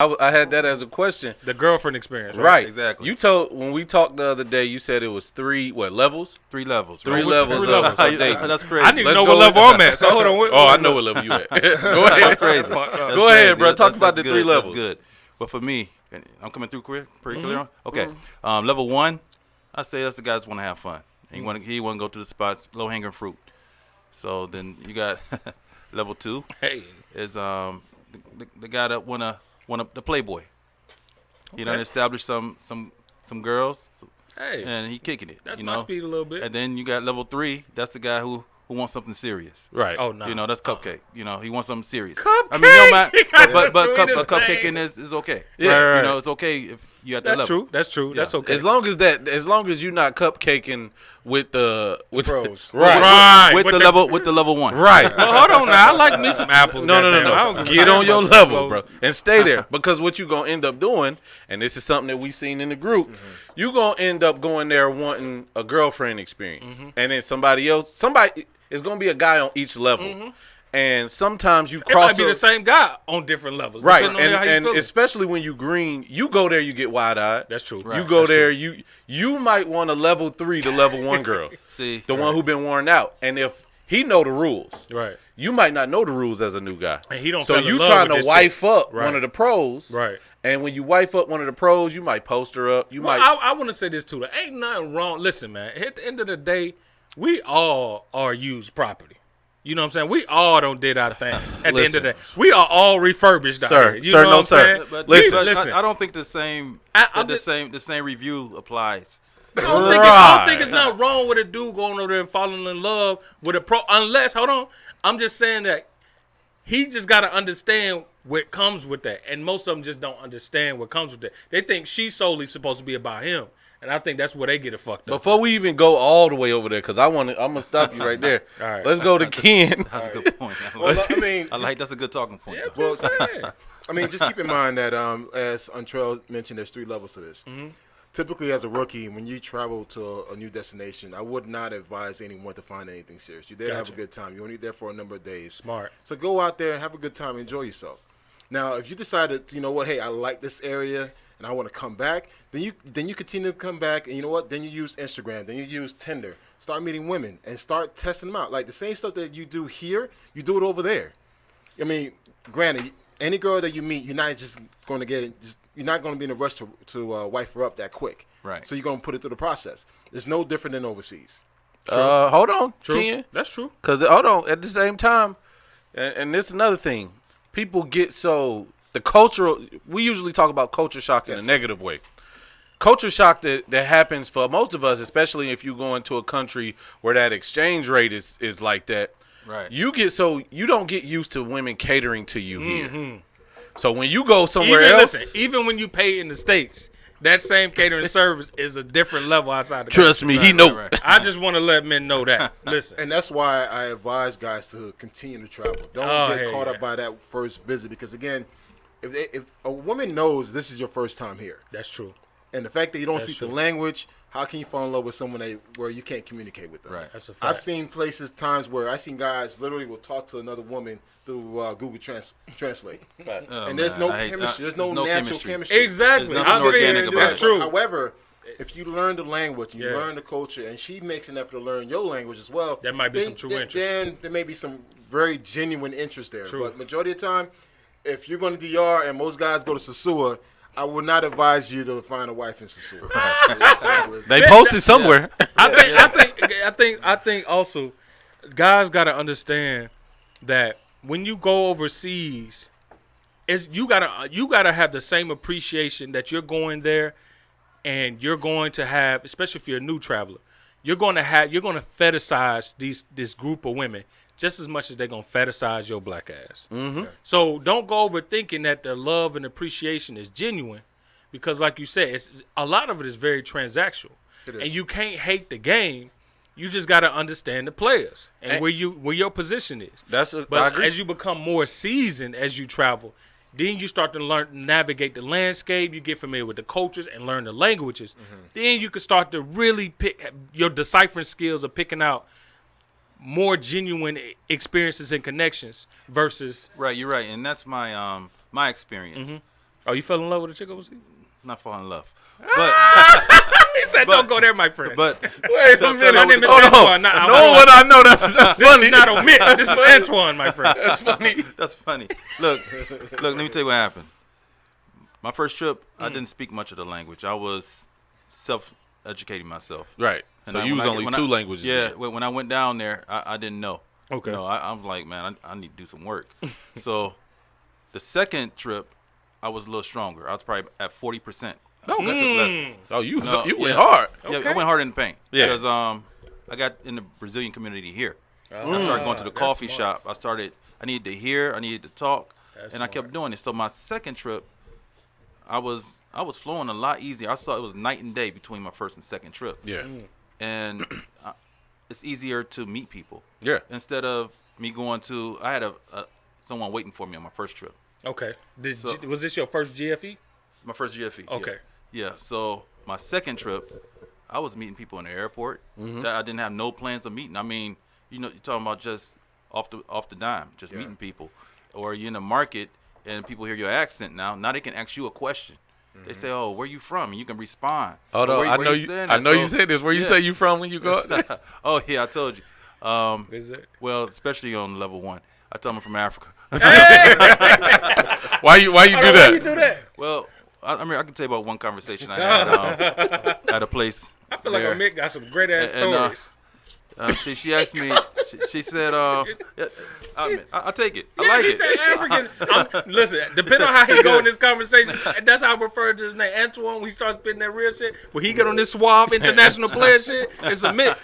I had that as a question. The girlfriend experience, right? Right. Exactly. You told when we talked the other day, you said it was three levels? 3 levels. Three Right? levels. Three levels. That's crazy. I didn't even Let's know go what level I'm at. So hold on. Oh, I know what level you at. Go ahead. That's crazy. Go ahead, bro. Talk about the good. 3 levels. That's good. But for me, I'm coming through pretty clear. Okay. Level 1, I say that's the guy that want to have fun. He want to go to the spots, low hanging fruit. So then you got level 2. Hey, is the guy that wanna the playboy. He done established some girls. hey, And he kicking it. that's you my know? speed a little bit. And then you got level 3. That's the guy who wants something serious. Right. Oh no, You know, that's Cupcake. You know, he wants something serious. Cupcake. I mean, no matter, but Sweetest cupcaking thing. is okay. Yeah. Right. You know, it's okay if you at that That's level. true. That's true. That's okay. As long as you're not cupcaking with the pros. right. With the level 1. Right. Well, hold on now. I like me some apples. No. goddamn. I don't give a Get damn on your about level, that, bro, and stay there. Because what you gonna end up doing, and this is something that we seen in the group, you gonna end up going there wanting a girlfriend experience, and then somebody is gonna be a guy on each level, and sometimes you It cross. might be the same guy on different levels. Right, depending on how you and feeling. especially when you green, you go there, you get wide-eyed. That's true. You go there, you might want a level 3 to level 1 girl, See, the one who been worn out, and if he know the rules, Right. you might not know the rules as a new guy. And he don't So fell in you love trying with to this wife chick. up Right. one of the pros, Right. And when you wife up one of the pros, you might post her up. You Well, might. I want to say this too. There ain't nothing wrong. Listen, man. At the end of the day, we all are used property. You know what I'm saying? We all don't did our thing. At the end of the day, we are all refurbished out Sir, here. You sir, know no, what I'm sir. saying? But Listen. listen, I don't think the same the same review applies. I don't think it's not wrong with a dude going over there and falling in love with a pro. Unless, hold on, I'm just saying that he just got to understand what comes with that, and most of them just don't understand what comes with that. They think she's solely supposed to be about him, and I think that's where they get it fucked up. Before we even go all the way over there, because I'm gonna stop you right there. All right. Let's go to Ken. That's a good point. Well, I mean, That's a good talking point. Yeah, though. just saying. I mean, just keep in mind that as Trell mentioned, there's 3 levels to this. Typically, as a rookie, when you travel to a new destination, I would not advise anyone to find anything serious. You're there to have a good time. You're only there for a number of days. Smart. So go out there and have a good time. Enjoy yourself. Now, if you decided, you know what, hey, I like this area and I want to come back, then you continue to come back, and you know what? Then you use Instagram. Then you use Tinder. Start meeting women and start testing them out. Like the same stuff that you do here, you do it over there. I mean, granted, any girl that you meet, you're not just going to get it. You're not going to be in a rush to wife her up that quick. Right. So you're going to put it through the process. It's no different than overseas. Hold on, True. Ken. That's true. Because hold on, at the same time, and this is another thing, people get so the cultural. We usually talk about culture shock in a negative way. Culture shock that happens for most of us, especially if you go into a country where that exchange rate is like that. Right. You don't get used to women catering to you here. So when you go somewhere else, Even when you pay in the States, that same catering service is a different level outside the trust country. me, he know. right. I just want to let men know that. Listen. And that's why I advise guys to continue to travel. Don't get caught up by that first visit, because again, if a woman knows this is your first time here, That's true. and the fact that you don't That's speak true. the language, how can you fall in love with someone where you can't communicate with them? Right. That's a fact. I've seen times where I've seen guys literally will talk to another woman through Google Translate, Oh, and there's man, no I hate- chemistry. There's no natural chemistry. Exactly. There's I nothing agree. organic about That's it. true. However, if you learn the language and you Yeah. learn the culture, and she makes an effort to learn your language as well, There might be then- some true then- interest. Then there may be some very genuine interest there. True. But majority of the time, if you're going to DR and most guys go to Sasua, I would not advise you to find a wife in Sasua. It's simple as They that. posted somewhere. I think also guys got to understand that when you go overseas, you gotta have the same appreciation that you're going there, and you're going to have, especially if you're a new traveler, you're going to fetishize this group of women just as much as they're gonna fetishize your black ass. Mm-hmm. So don't go over thinking that the love and appreciation is genuine, because like you said, a lot of it is very transactional, and you can't hate the game. You just got to understand the players and where your position is. I But agree. As you become more seasoned as you travel, then you start to navigate the landscape. You get familiar with the cultures and learn the languages. Then you can start to really pick your deciphering skills of picking out more genuine experiences and connections versus. Right, you're right, and that's my my experience. Oh, you fell in love with a chick overseas? Not fall in love, but He said, "Don't go there, my friend." but Wait a minute. my name is Hold on. Antoine. Not Knowing what I know, that's This funny. is not Omit. This is Antoine, my friend. That's funny. that's funny. Look, let me tell you what happened. My first trip, I didn't speak much of the language. I was self-educating myself. Right. And So I- you was when I- only when two I- languages. Yeah, in. when I went down there, I didn't know. Okay. I was like, man, I need to do some work. So the second trip, I was a little stronger. I was probably at 40%. I took lessons. Oh, you No, went yeah. hard. Yeah, Okay. I went hard in the paint. Yeah. Because I got in the Brazilian community here. I started going to the that's coffee smart. shop. I needed to hear, I needed to talk, That's and I kept doing it. So my second trip, I was flowing a lot easier. I saw it was night and day between my first and second trip. Yeah. And it's easier to meet people. Yeah. Instead of me going to, I had someone waiting for me on my first trip. Okay. So- Was this your first GFE? My first GFE. yeah. Okay. Yeah. So my second trip, I was meeting people in the airport that I didn't have no plans of meeting. I mean, you're talking about just off the dime, just meeting people, or you're in the market and people hear your accent now. Now they can ask you a question. They say, "Oh, where you from?" And you can respond. Hold Or on. where I know you. staying I at? know you So- said this. Where you yeah. say you from when you go out there? Oh yeah, I told you. Is it? Well, especially on level 1, I told them I'm from Africa. Why you do Why that? you do that? Well, I mean, I can tell you about one conversation I had at a place. I feel like there. Omit got some great ass And, stories. she asked me. She said, "I take it. I like he it." said African. Listen, depending on how he go in this conversation, and that's how I refer to his name, Antoine. When he starts spitting that real shit, when he get on this suave international player shit, it's a myth.